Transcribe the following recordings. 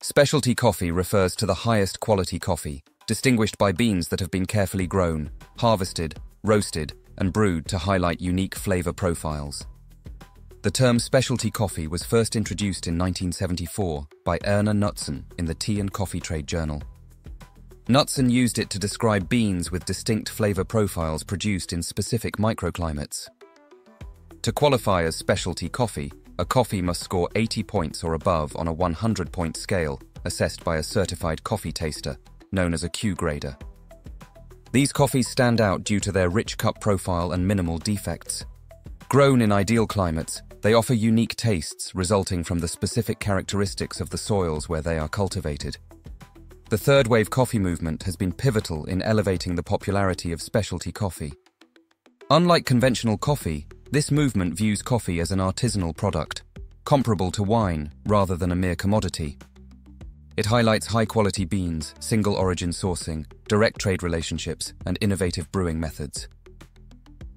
Specialty coffee refers to the highest quality coffee, distinguished by beans that have been carefully grown, harvested, roasted, and brewed to highlight unique flavor profiles. The term specialty coffee was first introduced in 1974 by Erna Knutson in the Tea and Coffee Trade Journal. Knutson used it to describe beans with distinct flavor profiles produced in specific microclimates. To qualify as specialty coffee, a coffee must score 80 points or above on a 100-point scale assessed by a certified coffee taster, known as a Q grader. These coffees stand out due to their rich cup profile and minimal defects. Grown in ideal climates, they offer unique tastes resulting from the specific characteristics of the soils where they are cultivated. The third wave coffee movement has been pivotal in elevating the popularity of specialty coffee. Unlike conventional coffee, this movement views coffee as an artisanal product, comparable to wine rather than a mere commodity. It highlights high-quality beans, single-origin sourcing, direct trade relationships, and innovative brewing methods.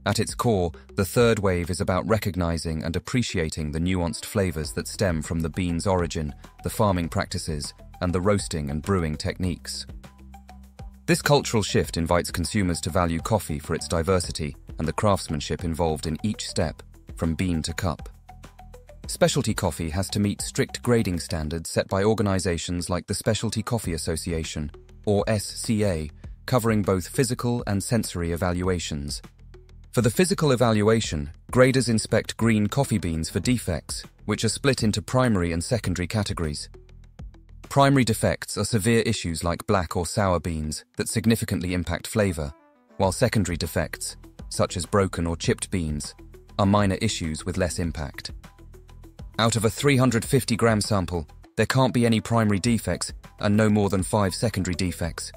At its core, the third wave is about recognizing and appreciating the nuanced flavors that stem from the bean's origin, the farming practices, and the roasting and brewing techniques. This cultural shift invites consumers to value coffee for its diversity and the craftsmanship involved in each step, from bean to cup. Specialty coffee has to meet strict grading standards set by organizations like the Specialty Coffee Association, or SCA, covering both physical and sensory evaluations. For the physical evaluation, graders inspect green coffee beans for defects, which are split into primary and secondary categories. Primary defects are severe issues like black or sour beans that significantly impact flavor, while secondary defects, such as broken or chipped beans, are minor issues with less impact. Out of a 350-gram sample, there can't be any primary defects and no more than 5 secondary defects.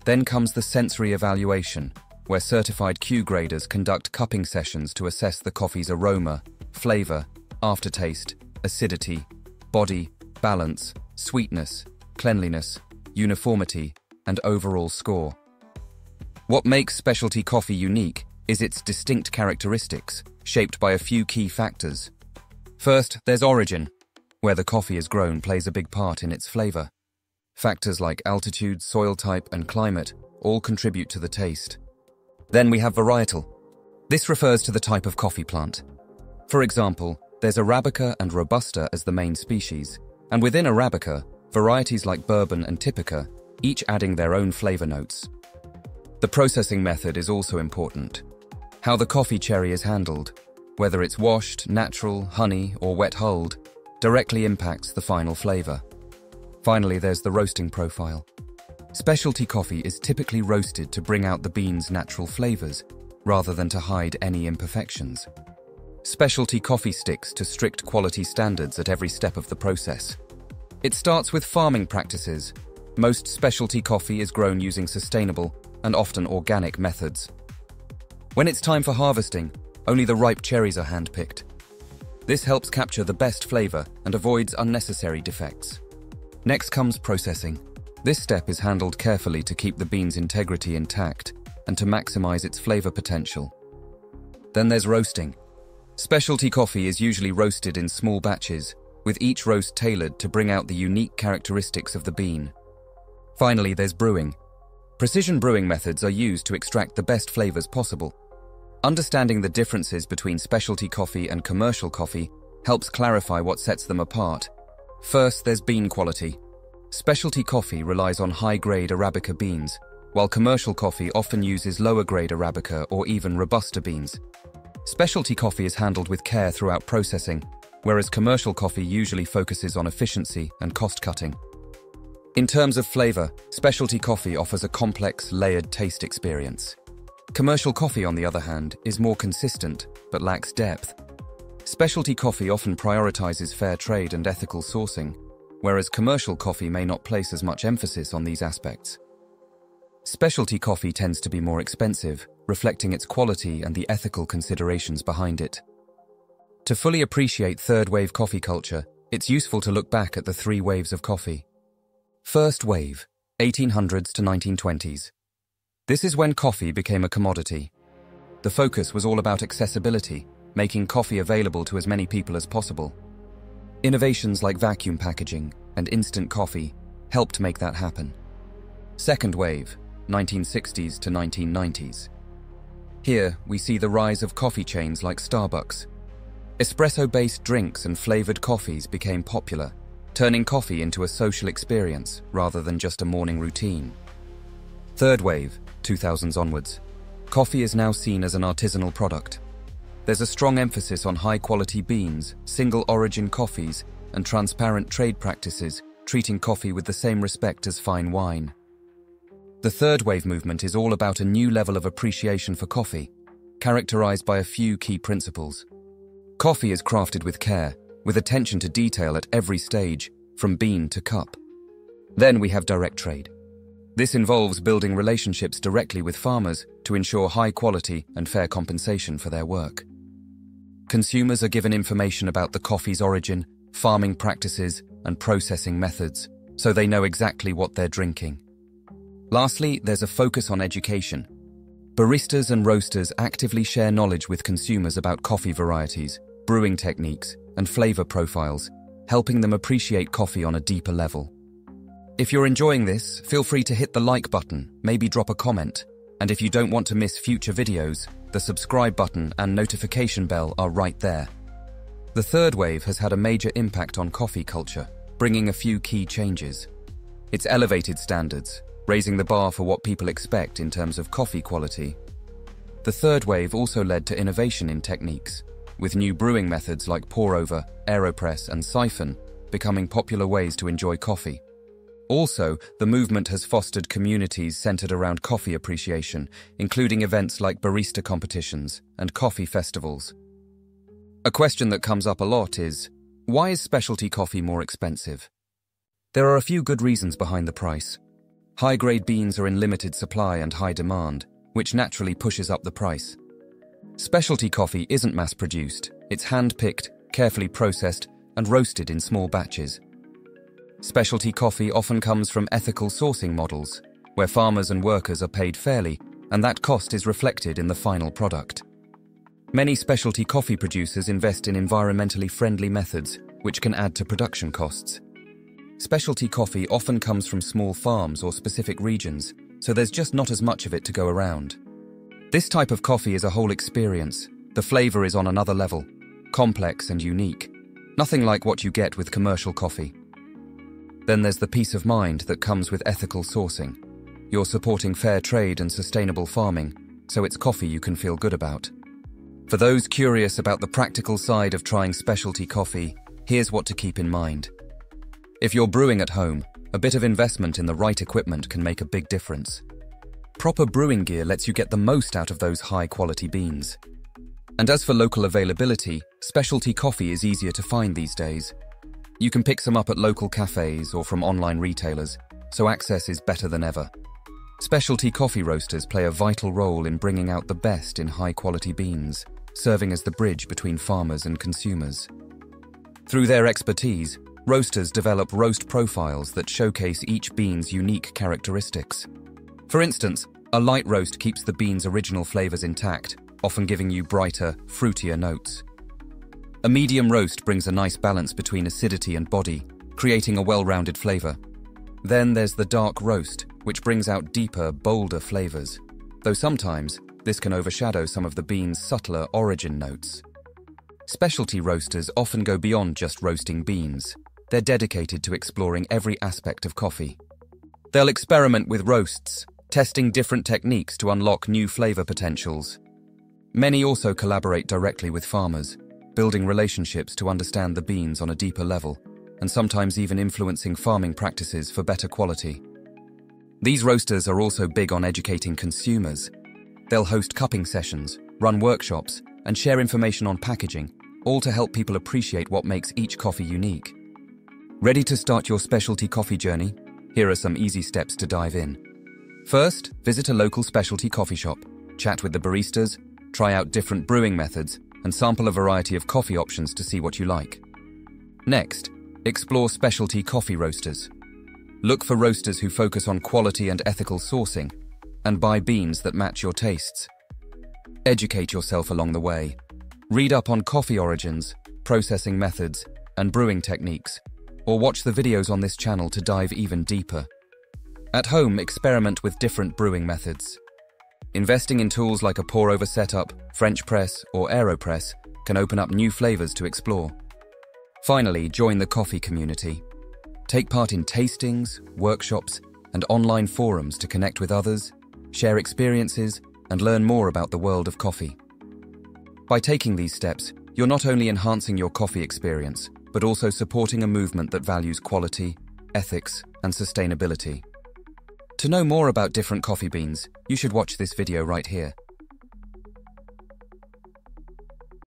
Then comes the sensory evaluation, where certified Q graders conduct cupping sessions to assess the coffee's aroma, flavor, aftertaste, acidity, body, balance, sweetness, cleanliness, uniformity, and overall score. What makes specialty coffee unique is its distinct characteristics, shaped by a few key factors. First, there's origin. Where the coffee is grown plays a big part in its flavor. Factors like altitude, soil type, and climate all contribute to the taste. Then we have varietal. This refers to the type of coffee plant. For example, there's Arabica and Robusta as the main species, and within Arabica, varieties like Bourbon and Typica, each adding their own flavor notes. The processing method is also important. How the coffee cherry is handled, whether it's washed, natural, honey, or wet hulled, directly impacts the final flavor. Finally, there's the roasting profile. Specialty coffee is typically roasted to bring out the bean's natural flavors, rather than to hide any imperfections. Specialty coffee sticks to strict quality standards at every step of the process. It starts with farming practices. Most specialty coffee is grown using sustainable and often organic methods. When it's time for harvesting, only the ripe cherries are hand-picked. This helps capture the best flavor and avoids unnecessary defects. Next comes processing. This step is handled carefully to keep the bean's integrity intact and to maximize its flavor potential. Then there's roasting. Specialty coffee is usually roasted in small batches, with each roast tailored to bring out the unique characteristics of the bean. Finally, there's brewing. Precision brewing methods are used to extract the best flavors possible. Understanding the differences between specialty coffee and commercial coffee helps clarify what sets them apart. First, there's bean quality. Specialty coffee relies on high-grade Arabica beans, while commercial coffee often uses lower-grade Arabica or even Robusta beans. Specialty coffee is handled with care throughout processing, whereas commercial coffee usually focuses on efficiency and cost-cutting. In terms of flavor, specialty coffee offers a complex, layered taste experience. Commercial coffee, on the other hand, is more consistent, but lacks depth. Specialty coffee often prioritizes fair trade and ethical sourcing, whereas commercial coffee may not place as much emphasis on these aspects. Specialty coffee tends to be more expensive, reflecting its quality and the ethical considerations behind it. To fully appreciate third-wave coffee culture, it's useful to look back at the 3 waves of coffee. First wave, 1800s to 1920s. This is when coffee became a commodity. The focus was all about accessibility, making coffee available to as many people as possible. Innovations like vacuum packaging, and instant coffee helped make that happen. Second wave, 1960s to 1990s. Here, we see the rise of coffee chains like Starbucks. Espresso-based drinks and flavored coffees became popular, turning coffee into a social experience rather than just a morning routine. Third wave, 2000s onwards. Coffee is now seen as an artisanal product. There's a strong emphasis on high-quality beans, single-origin coffees, and transparent trade practices, treating coffee with the same respect as fine wine. The third wave movement is all about a new level of appreciation for coffee, characterized by a few key principles. Coffee is crafted with care, with attention to detail at every stage, from bean to cup. Then we have direct trade. This involves building relationships directly with farmers to ensure high quality and fair compensation for their work. Consumers are given information about the coffee's origin, farming practices, and processing methods, so they know exactly what they're drinking. Lastly, there's a focus on education. Baristas and roasters actively share knowledge with consumers about coffee varieties, brewing techniques, and flavor profiles, helping them appreciate coffee on a deeper level. If you're enjoying this, feel free to hit the like button, maybe drop a comment, and if you don't want to miss future videos, the subscribe button and notification bell are right there. The third wave has had a major impact on coffee culture, bringing a few key changes. It's elevated standards, raising the bar for what people expect in terms of coffee quality. The third wave also led to innovation in techniques, with new brewing methods like pour-over, AeroPress, and siphon becoming popular ways to enjoy coffee. Also, the movement has fostered communities centered around coffee appreciation, including events like barista competitions and coffee festivals. A question that comes up a lot is, why is specialty coffee more expensive? There are a few good reasons behind the price. High-grade beans are in limited supply and high demand, which naturally pushes up the price. Specialty coffee isn't mass-produced, it's hand-picked, carefully processed, and roasted in small batches. Specialty coffee often comes from ethical sourcing models, where farmers and workers are paid fairly, and that cost is reflected in the final product. Many specialty coffee producers invest in environmentally friendly methods, which can add to production costs. Specialty coffee often comes from small farms or specific regions, so there's just not as much of it to go around. This type of coffee is a whole experience. The flavor is on another level, complex and unique. Nothing like what you get with commercial coffee. Then there's the peace of mind that comes with ethical sourcing. You're supporting fair trade and sustainable farming, so it's coffee you can feel good about. For those curious about the practical side of trying specialty coffee, here's what to keep in mind. If you're brewing at home, a bit of investment in the right equipment can make a big difference. Proper brewing gear lets you get the most out of those high-quality beans. And as for local availability, specialty coffee is easier to find these days. You can pick some up at local cafes or from online retailers, so access is better than ever. Specialty coffee roasters play a vital role in bringing out the best in high-quality beans, serving as the bridge between farmers and consumers. Through their expertise, roasters develop roast profiles that showcase each bean's unique characteristics. For instance, a light roast keeps the bean's original flavors intact, often giving you brighter, fruitier notes. A medium roast brings a nice balance between acidity and body, creating a well-rounded flavor. Then there's the dark roast, which brings out deeper, bolder flavors, though sometimes this can overshadow some of the bean's subtler origin notes. Specialty roasters often go beyond just roasting beans. They're dedicated to exploring every aspect of coffee. They'll experiment with roasts, testing different techniques to unlock new flavor potentials. Many also collaborate directly with farmers, building relationships to understand the beans on a deeper level, and sometimes even influencing farming practices for better quality. These roasters are also big on educating consumers. They'll host cupping sessions, run workshops, and share information on packaging, all to help people appreciate what makes each coffee unique. Ready to start your specialty coffee journey? Here are some easy steps to dive in. First, visit a local specialty coffee shop, chat with the baristas, try out different brewing methods, and sample a variety of coffee options to see what you like. Next, explore specialty coffee roasters. Look for roasters who focus on quality and ethical sourcing, and buy beans that match your tastes. Educate yourself along the way. Read up on coffee origins, processing methods, and brewing techniques, or watch the videos on this channel to dive even deeper. At home, experiment with different brewing methods. Investing in tools like a pour-over setup, French press, or AeroPress can open up new flavors to explore. Finally, join the coffee community. Take part in tastings, workshops, and online forums to connect with others, share experiences, and learn more about the world of coffee. By taking these steps, you're not only enhancing your coffee experience, but also supporting a movement that values quality, ethics, and sustainability. To know more about different coffee beans, you should watch this video right here.